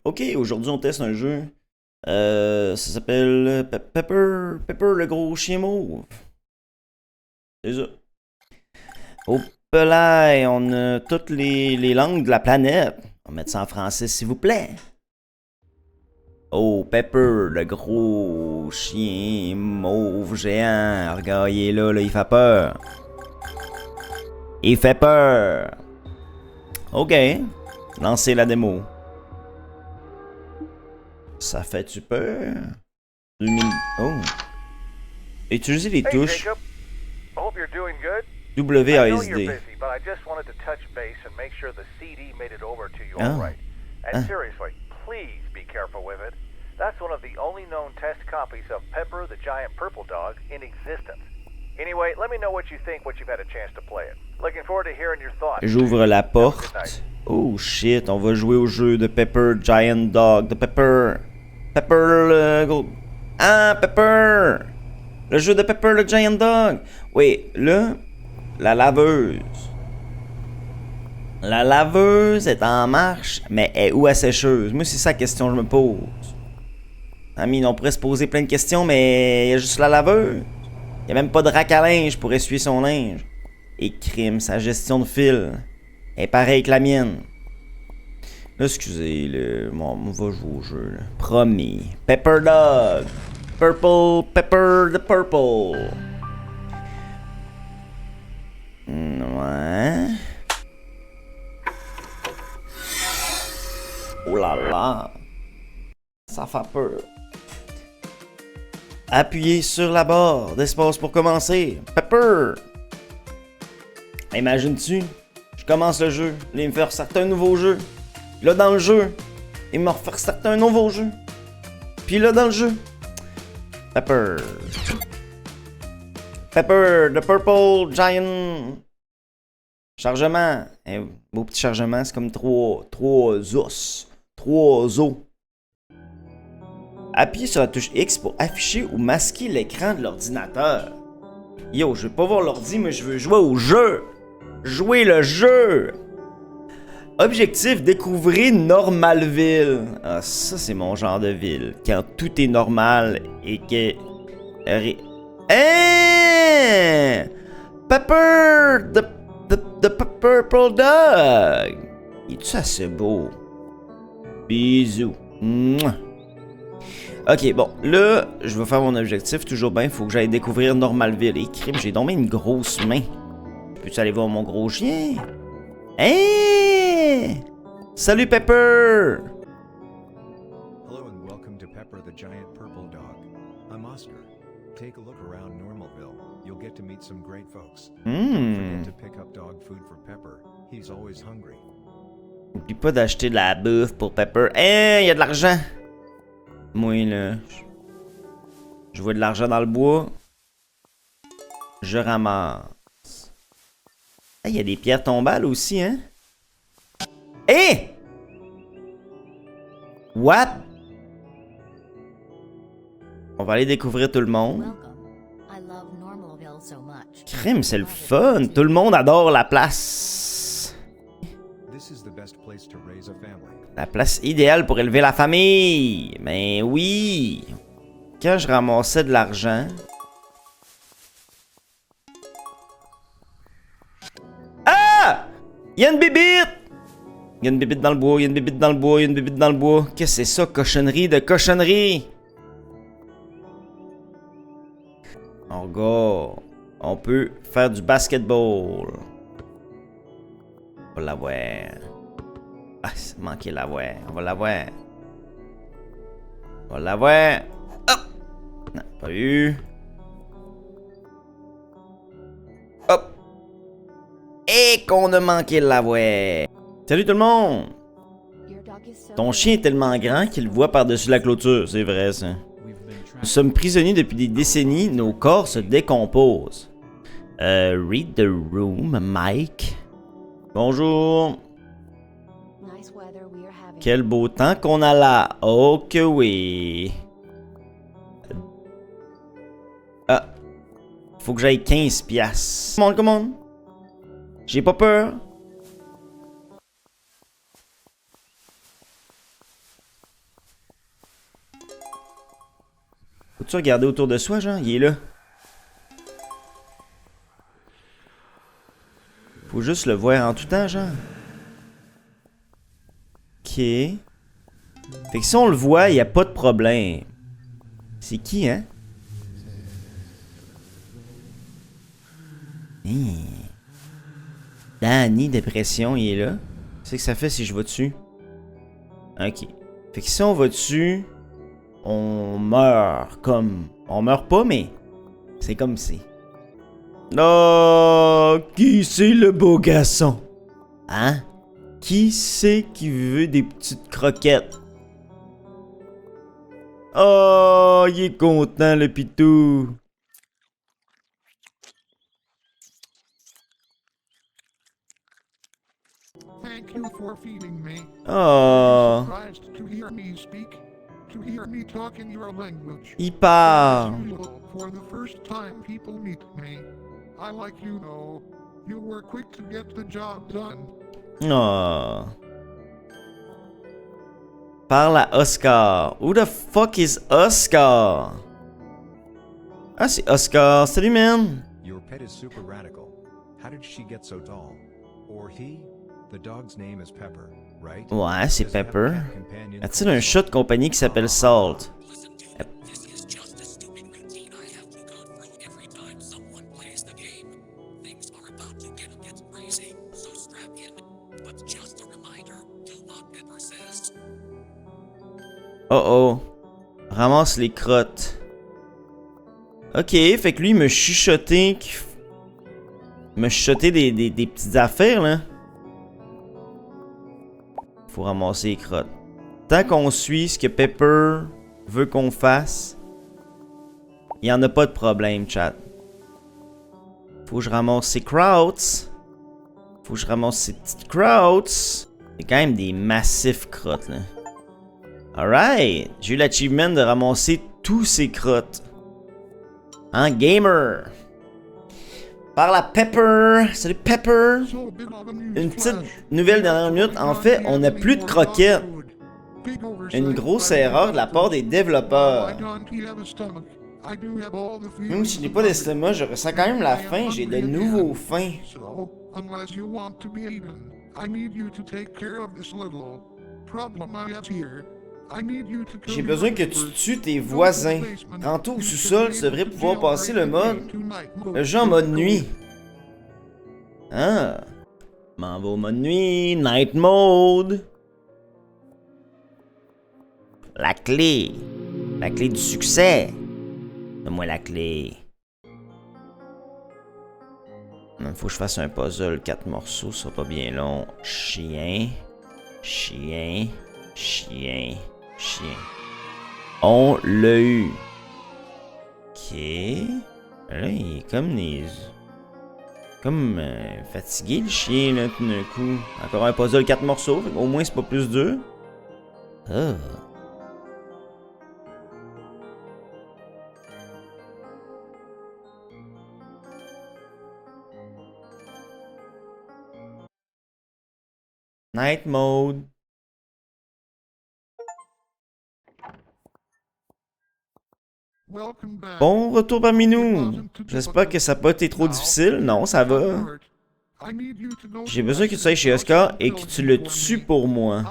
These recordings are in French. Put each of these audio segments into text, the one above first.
Ok, aujourd'hui on teste un jeu. Ça s'appelle Pepper le gros chien mauve. C'est ça. Au pelail, on a toutes les langues de la planète. On va mettre ça en français s'il vous plaît. Oh, Pepper, le gros chien mauve géant. Regarde, il est là, il fait peur. Il fait peur. Ok, lancez la démo. Ça fait-tu peur? 2000... Oh. Utilisez les touches Jacob. I hope you're doing good. I know you're WASD. busy, but I just wanted to touch base and make sure the CD made it over to you Oh. all right. And seriously, please be careful with it. That's one of the only known test copies of Pepper the Giant Purple Dog in existence. Anyway, let me know what you think once you've had a chance to play it. Looking forward to hearing your thoughts. J'ouvre la porte. Oh shit, on va jouer au jeu de Pepper Giant Dog. De Pepper. Pepper le gros. Ah, Pepper! Le jeu de Pepper le Giant Dog. Oui, là, la laveuse. La laveuse est en marche, mais est où la sécheuse? Moi, c'est ça la question que je me pose. Amine, on pourrait se poser plein de questions, mais il y a juste la laveuse. Il n'y a même pas de rack à linge pour essuyer son linge. Et crime, sa gestion de fil est pareille que la mienne. Là, excusez, là, bon, on va jouer au jeu, là. Promis. Pepper Dog. Purple, Pepper the Purple. Ouais. Oh là là. Ça fait peur. Appuyez sur la barre d'espace pour commencer. Pepper! Imagine-tu, je commence le jeu, là, il me fait ressortir un nouveau jeu. Là, dans le jeu, il me refait ressortir un nouveau jeu. Puis là, dans le jeu, Pepper. Pepper, the Purple Giant. Chargement. Un beau petit chargement, c'est comme trois os. Trois os. Appuyez sur la touche X pour afficher ou masquer l'écran de l'ordinateur. Yo, je veux pas voir l'ordi, mais je veux jouer au jeu. Jouer le jeu. Objectif, découvrir Normalville. Ah, ça, c'est mon genre de ville. Quand tout est normal et que... Hein? Pepper! The Purple Dog! Il est-tu assez beau? Bisous. Mouah. Ok, bon, là, je vais faire mon objectif. Toujours bien, faut que j'aille découvrir Normalville. Et crime, j'ai donc une grosse main. Peux-tu aller voir mon gros chien? Hein? Salut, Pepper! Hello and welcome to Pepper the Giant Purple Dog. I'm Oscar. Take a look around Normalville. You'll get to meet some great folks. Don't forget to pick up dog food for Pepper. He's always hungry. N'oublie pas d'acheter de la bouffe pour Pepper. Hein, y a de l'argent! Moi, là, je vois de l'argent dans le bois. Je ramasse. Ah, y a des pierres tombales aussi, hein? Hé! What? On va aller découvrir tout le monde. Crime, c'est le fun. Tout le monde adore la place. La place idéale pour élever la famille. Ben oui. Quand je ramassais de l'argent... Ah! Il y a une bibite! Il y a une bibite dans le bois, il y a une bibite dans le bois, il y a une bibite dans le bois. Qu'est-ce que c'est ça, cochonnerie de cochonnerie? Oh gars, on peut faire du basketball. On va l'avoir. Ah, c'est manqué l'avoir. On va l'avoir. On va l'avoir. Hop! Non, pas eu. Hop! Et qu'on a manqué l'avoir. Salut tout le monde! Ton chien est tellement grand qu'il voit par-dessus la clôture. C'est vrai, ça. Nous sommes prisonniers depuis des décennies. Nos corps se décomposent. Read the room, Mike. Bonjour. Quel beau temps qu'on a là. Oh que oui. Ah. Faut que j'aille 15 piastres. Come on. J'ai pas peur. Faut-tu regarder autour de soi, genre? Il est là. Faut juste le voir en tout temps, genre. Ok. Fait que si on le voit, il n'y a pas de problème. C'est qui, hein? Danny, dépression, il est là. Qu'est-ce que ça fait si je vais dessus? Ok. Fait que si on va dessus, on meurt comme... On meurt pas, mais c'est comme si. Oh, qui c'est le beau garçon? Hein? Qui c'est qui veut des petites croquettes? Oh, il est content, le pitou. Thank you for feeding me. Oh, Surprised to hear me speak, to hear me talk in your language. il part. As usual, for the first time people meet me. I like you know. You were quick to get the job done. Oh. Parle à Oscar. Who the fuck is Oscar? Ah, c'est Oscar. Salut, man. Your pet is super radical. How did she get so tall? Or he? The dog's name is Pepper, right? Ouais, c'est Does it have a Pepper. cat companion Y a-t-il called un chat de compagnie qui s'appelle Salt? Listen, dude, this is just a stupid routine I have to go through every time someone plays the game. Things are about to get a bit crazy, so strap in. But just a reminder, do what Pepper says. Oh oh. Ramasse les crottes. Ok, fait que lui, il me chuchotait me chuchotait des petites affaires, là. Faut ramasser les crottes. Tant qu'on suit ce que Pepper veut qu'on fasse, il y en a pas de problème, chat. Faut que je ramasse ces crottes. Faut que je ramasse ces petites crottes. C'est quand même des massifs crottes, là. Alright! J'ai eu l'achievement de ramasser tous ces crottes. Hein, gamer? Par la Pepper. Salut Pepper. So big on the news Une petite flash. nouvelle dernière minute. En fait, on n'a plus de croquettes. Big oversight Une grosse by the erreur de la part des développeurs. I don't have a stomach. I do have all the Même si je n'ai pas feelings d'estomac, je ressens quand même la I am faim. J'ai de hungry nouveaux again. faim. So, unless you want to be eaten, I need you to take care of this little problem I have here. I need you to kill J'ai your besoin que tu neighbors. tues tes Go to the voisins. basement. Tantôt au You sous-sol, tu should devrais be pouvoir able to passer le jailbreak mode. the game tonight. Le jeu en mode Go. nuit. Ah. M'en va au mode nuit. Night mode. La clé. La clé du succès. Donne-moi la clé. Il faut que je fasse un puzzle. 4 morceaux, ça sera pas bien long. Chien. Chien. Chien. Chien. On l'a eu. Ok. Là, il est comme des... Comme fatigué le chien là tout d'un coup. Encore un puzzle 4 morceaux, au moins c'est pas plus dur. Ah. Night mode. Welcome back. Bon retour parmi nous. J'espère que ça n'a pas été trop difficile. Non, ça va. J'ai besoin que tu ailles chez Oscar et que tu le tues pour moi.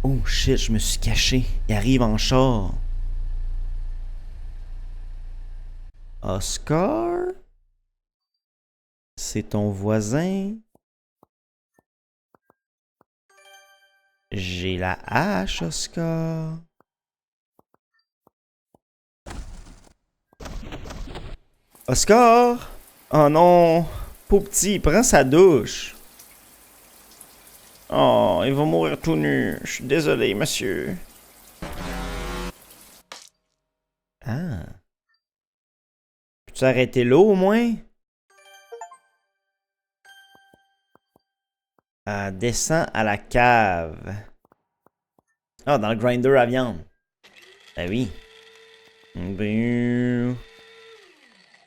Oh shit, je me suis caché. Il arrive en char. Oscar? C'est ton voisin? J'ai la hache, Oscar. Oscar? Oh non! Pauvre petit, il prend sa douche. Oh, il va mourir tout nu. Je suis désolé, monsieur. Ah. Peux-tu arrêter l'eau au moins? Ah, descends à la cave. Ah, dans le grinder à viande. Ben oui.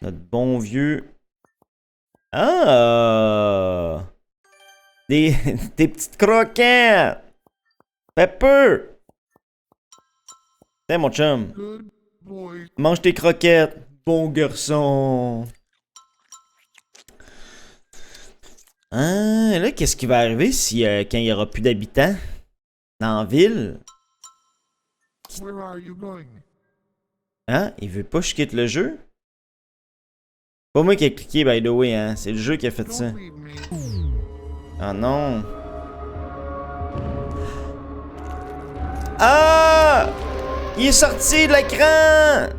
Notre bon vieux. Ah! Des petites croquettes! Pepper! Tiens, mon chum. Good boy. Mange tes croquettes. Bon garçon. Ah, là, qu'est-ce qui va arriver si quand il n'y aura plus d'habitants dans la ville? Where are you going? Hein? Il veut pas que je quitte le jeu? Pas moi qui ai cliqué, by the way, hein. C'est le jeu qui a fait ça. Don't leave me. Ah non. Ah! Il est sorti de l'écran!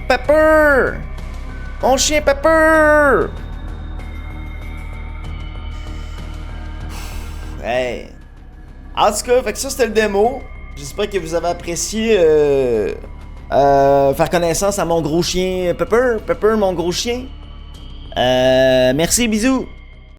Pepper! Mon chien Pepper! Hey! En tout cas, fait que ça c'était le démo. J'espère que vous avez apprécié faire connaissance à mon gros chien Pepper. Pepper, mon gros chien. Merci, bisous!